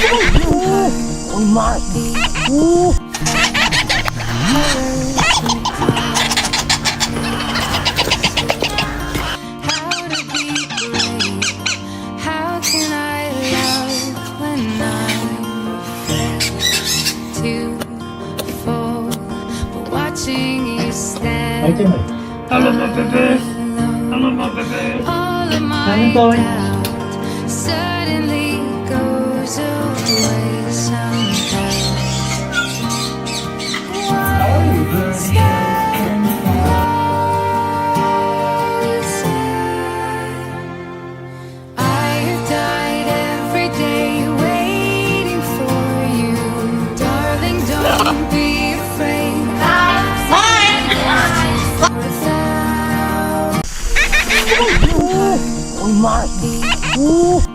Oh my. Ooh. How can I love when I'm afraid to fall? But watching you stand Hello, my baby. Hello, my baby. all of my Anong gawin? doubt suddenly goes away somehow. I have died every day waiting for you, darling. Don't be afraid. Oh my. Ooh.